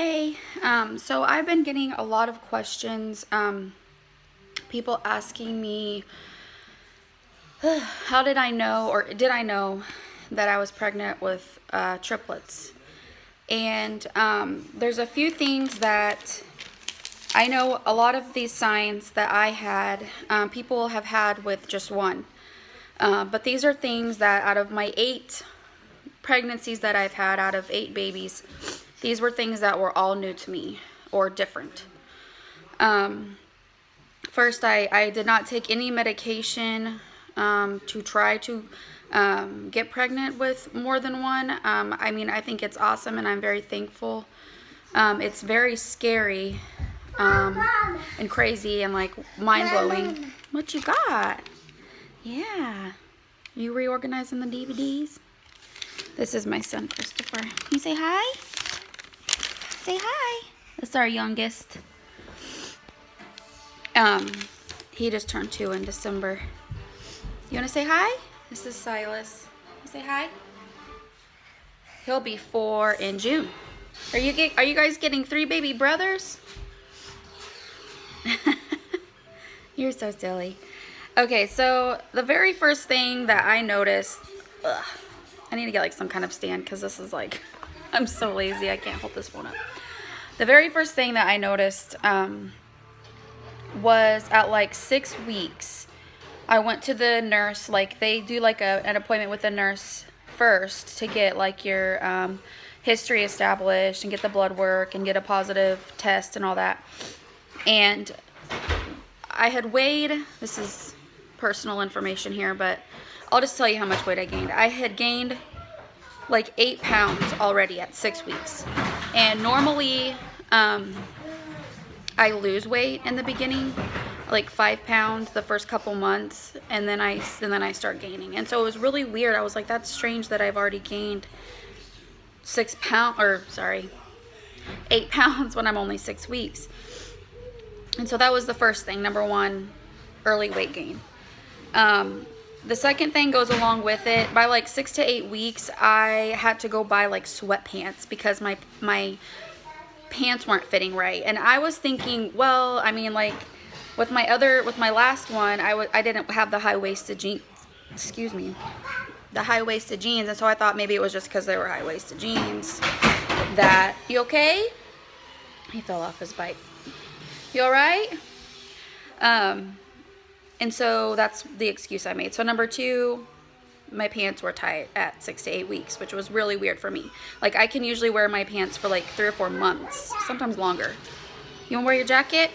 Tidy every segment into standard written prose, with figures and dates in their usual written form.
Hey, so I've been getting a lot of questions, people asking me, how did I know, or did I know that I was pregnant with triplets? And there's a few things that I know. A lot of these signs that I had, people have had with just one. But these are things that out of my 8 pregnancies that I've had, out of 8 babies, these were things that were all new to me or different. First, I did not take any medication to try to get pregnant with more than one. I mean, I think it's awesome and I'm very thankful. It's very scary and crazy and like mind-blowing. What you got? Yeah. You reorganizing the DVDs? This is my son, Christopher. Can you say hi? Say hi. That's our youngest. He just turned 2 in December. You want to say hi? This is Silas. You say hi? He'll be 4 in June. Are you guys getting 3 baby brothers? You're so silly. Okay, so the very first thing that I noticed, I need to get like some kind of stand because this is like, I'm so lazy, I can't hold this phone up. The very first thing that I noticed was at like 6 weeks, I went to the nurse. Like they do like an appointment with the nurse first to get like your history established and get the blood work and get a positive test and all that. And I had weighed, this is personal information here, but I'll just tell you how much weight I gained. I had gained like 8 pounds already at 6 weeks. And normally, I lose weight in the beginning, like 5 pounds the first couple months, and then I start gaining. And so it was really weird. I was like, that's strange that I've already gained 8 pounds when I'm only 6 weeks. And so that was the first thing. Number 1, early weight gain. The second thing goes along with it. By like 6 to 8 weeks, I had to go buy like sweatpants because my pants weren't fitting right. And I was thinking, well, I mean, like with my last one, I didn't have the high-waisted jeans. Excuse me, the high-waisted jeans, and so I thought maybe it was just because they were high-waisted jeans. That you okay? He fell off his bike. You all right? And so that's the excuse I made. So number 2, my pants were tight at 6 to 8 weeks, which was really weird for me. Like I can usually wear my pants for like 3 or 4 months, sometimes longer. You want to wear your jacket?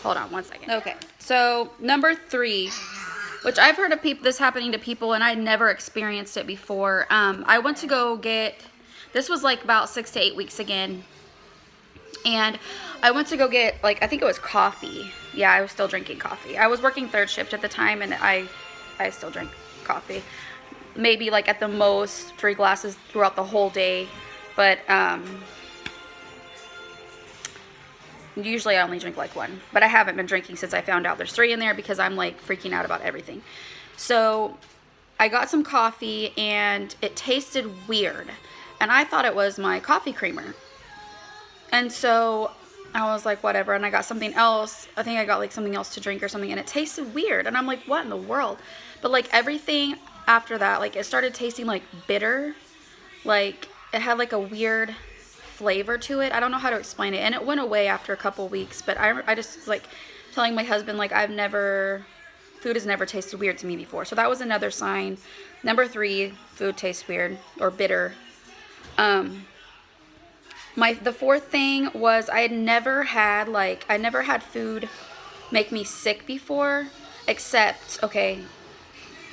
Hold on 1 second. Okay. So number 3, which I've heard of this happening to people, and I never experienced it before. I went to go get, this was like about 6 to 8 weeks again. And I went to go get, like, I think it was coffee. Yeah, I was still drinking coffee. I was working 3rd shift at the time, and I still drank coffee. Maybe, like, at the most 3 glasses throughout the whole day. But, usually I only drink, like, 1. But I haven't been drinking since I found out there's 3 in there because I'm, like, freaking out about everything. So, I got some coffee, and it tasted weird. And I thought it was my coffee creamer. And so I was like, whatever. And I got something else. I think I got like something else to drink or something. And it tasted weird. And I'm like, what in the world? But like everything after that, like it started tasting like bitter. Like it had like a weird flavor to it. I don't know how to explain it. And it went away after a couple weeks. But I just was like telling my husband, like food has never tasted weird to me before. So that was another sign. Number 3, food tastes weird or bitter. The 4th thing was I never had food make me sick before, except, okay,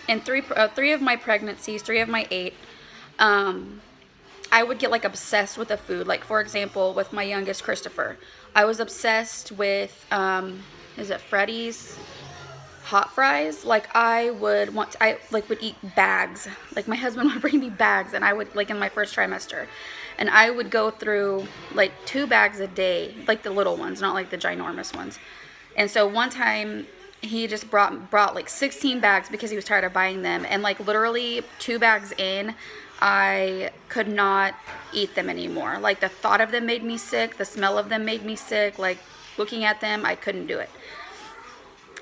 in 3 of my pregnancies, 3 of my 8, I would get like obsessed with the food. Like for example, with my youngest Christopher, I was obsessed with, is it Freddy's hot fries? Like I would eat bags. Like my husband would bring me bags, and I would, like in my first trimester, and I would go through like 2 bags a day, like the little ones, not like the ginormous ones. And so one time he just brought like 16 bags because he was tired of buying them, and like literally 2 bags in, I could not eat them anymore. Like, the thought of them made me sick. The smell of them made me sick. Like, looking at them, I couldn't do it.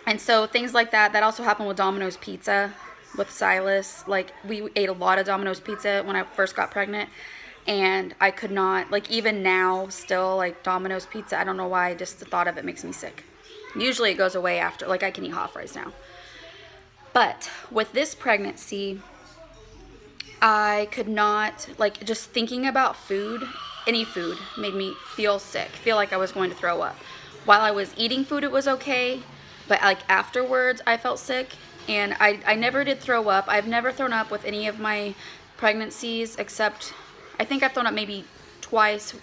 And so things like that. That also happened with Domino's Pizza with Silas. Like, we ate a lot of Domino's Pizza when I first got pregnant. And I could not, like, even now, still, like, Domino's Pizza, I don't know why, just the thought of it makes me sick. Usually it goes away after. Like, I can eat hot fries now. But with this pregnancy, I could not, like, just thinking about food, any food, made me feel sick, feel like I was going to throw up. While I was eating food, it was okay, but, like, afterwards, I felt sick, and I never did throw up. I've never thrown up with any of my pregnancies, except, I think I've thrown up maybe twice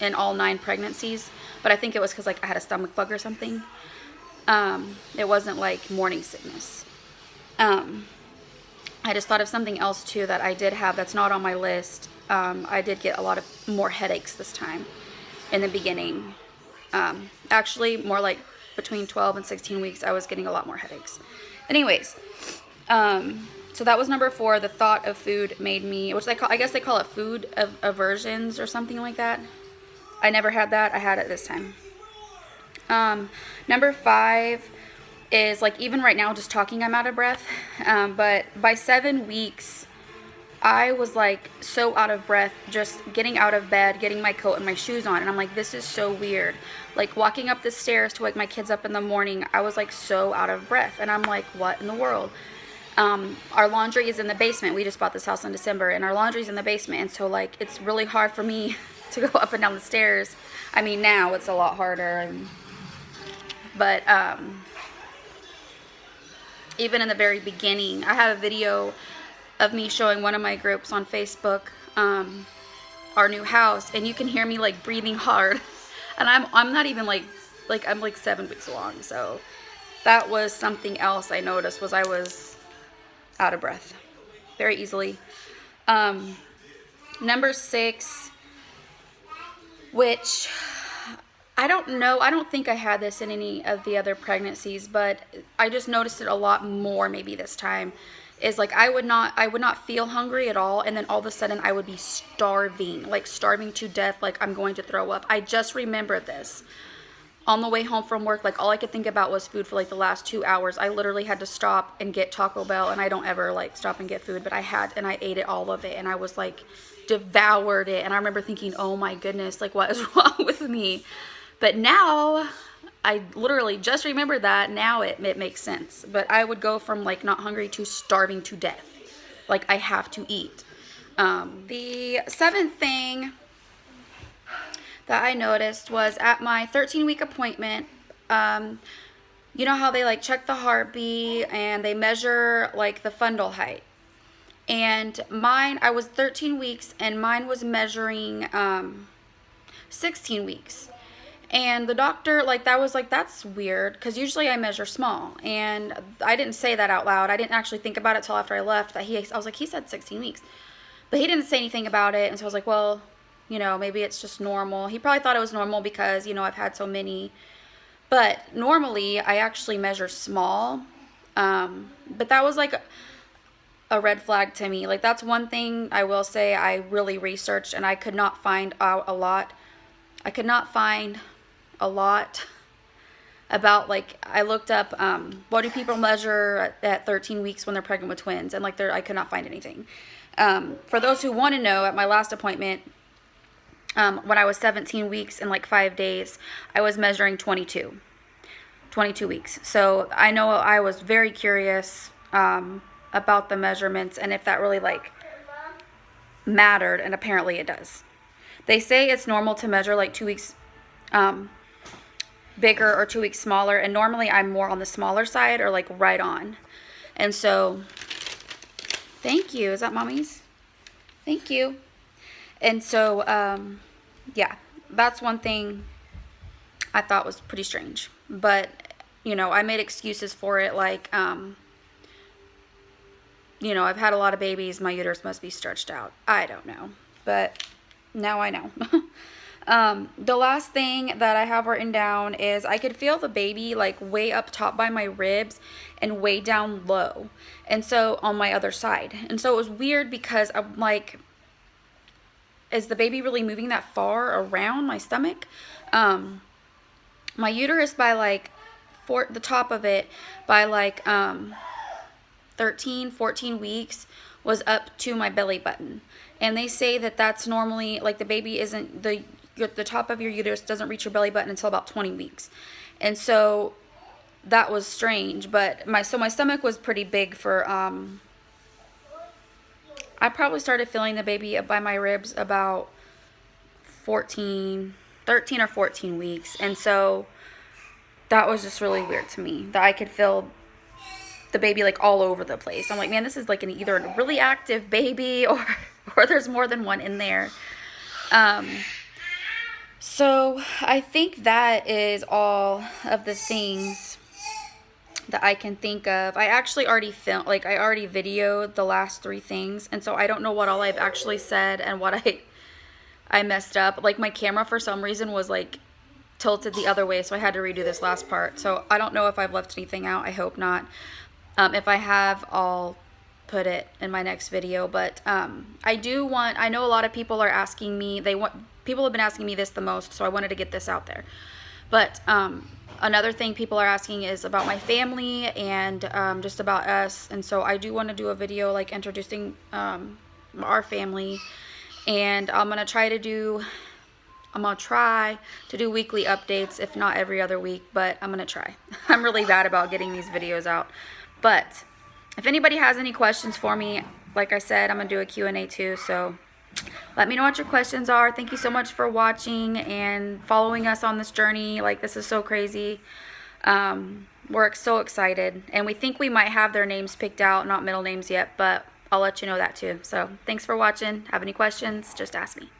in all 9 pregnancies, but I think it was because, like, I had a stomach bug or something. It wasn't, like, morning sickness. I just thought of something else too that I did have that's not on my list. I did get a lot of more headaches this time in the beginning. Actually, more like between 12 and 16 weeks, I was getting a lot more headaches. Anyways, so that was number 4. The thought of food made me, which I guess they call it food aversions or something like that. I never had that. I had it this time. Number 5 is, like, even right now, just talking, I'm out of breath. But by 7 weeks, I was, like, so out of breath just getting out of bed, getting my coat and my shoes on. And I'm like, this is so weird. Like, walking up the stairs to wake my kids up in the morning, I was, like, so out of breath. And I'm like, what in the world? Our laundry is in the basement. We just bought this house in December, and our laundry's in the basement. And so, like, it's really hard for me to go up and down the stairs. I mean, now it's a lot harder. But even in the very beginning, I have a video of me showing one of my groups on Facebook, our new house, and you can hear me, like, breathing hard, and I'm not even like I'm like 7 weeks along. So that was something else I noticed, was I was out of breath very easily. Number 6, which I don't know, I don't think I had this in any of the other pregnancies, but I just noticed it a lot more maybe this time, is, like, I would not feel hungry at all, and then all of a sudden I would be starving, like starving to death, like I'm going to throw up. I just remembered this. On the way home from work, like, all I could think about was food for, like, the last 2 hours. I literally had to stop and get Taco Bell, and I don't ever, like, stop and get food, but and I ate it, all of it, and I was, like, devoured it, and I remember thinking, oh my goodness, like, what is wrong with me? But now, I literally just remembered that. Now it makes sense. But I would go from, like, not hungry to starving to death. Like, I have to eat. The 7th thing that I noticed was at my 13-week appointment, you know how they, like, check the heartbeat and they measure, like, the fundal height. And mine, I was 13 weeks, and mine was measuring 16 weeks. And the doctor, like, that was like, that's weird, because usually I measure small. And I didn't say that out loud. I didn't actually think about it till after I left. I was like, he said 16 weeks. But he didn't say anything about it. And so I was like, well, you know, maybe it's just normal. He probably thought it was normal because, you know, I've had so many. But normally I actually measure small. But that was like a red flag to me. Like, that's one thing I will say I really researched, and I could not find out a lot. I could not find a lot about, like, I looked up what do people measure at 13 weeks when they're pregnant with twins, and, like, I could not find anything. For those who want to know, at my last appointment, when I was 17 weeks and, like, 5 days, I was measuring 22 weeks. So I know I was very curious about the measurements and if that really, like, mattered, and apparently it does. They say it's normal to measure, like, 2 weeks bigger or 2 weeks smaller, and normally I'm more on the smaller side, or, like, right on. And so, thank you. Is that mommy's? Thank you. And so, yeah, that's one thing I thought was pretty strange. But, you know, I made excuses for it, like, you know, I've had a lot of babies, my uterus must be stretched out. I don't know, but now I know. The last thing that I have written down is I could feel the baby like way up top by my ribs and way down low. And so on my other side. And so it was weird because I'm like, is the baby really moving that far around my stomach? My uterus by like the top of it by like 13, 14 weeks was up to my belly button. And they say that that's normally like the baby isn't the top of your uterus doesn't reach your belly button until about 20 weeks. And so that was strange, but my stomach was pretty big for I probably started feeling the baby up by my ribs about 13 or 14 weeks. And so that was just really weird to me that I could feel the baby like all over the place. I'm like, man, this is like either a really active baby or there's more than one in there. So I think that is all of the things that I can think of. I actually already I already videoed the last 3 things, and so I don't know what all I've actually said and what I messed up. Like my camera for some reason was like tilted the other way, so I had to redo this last part. So I don't know if I've left anything out. I hope not. If I have, I'll put it in my next video. But I know a lot of people are asking me, people have been asking me this the most, so I wanted to get this out there. But another thing people are asking is about my family and just about us. And so I do want to do a video like introducing our family. And I'm going to try to do weekly updates, if not every other week, but I'm going to try. I'm really bad about getting these videos out. But if anybody has any questions for me, like I said, I'm going to do a Q&A too. So let me know what your questions are. Thank you so much for watching and following us on this journey. Like, this is so crazy. We're so excited. And we think we might have their names picked out, not middle names yet, but I'll let you know that too. So thanks for watching. Have any questions, just ask me.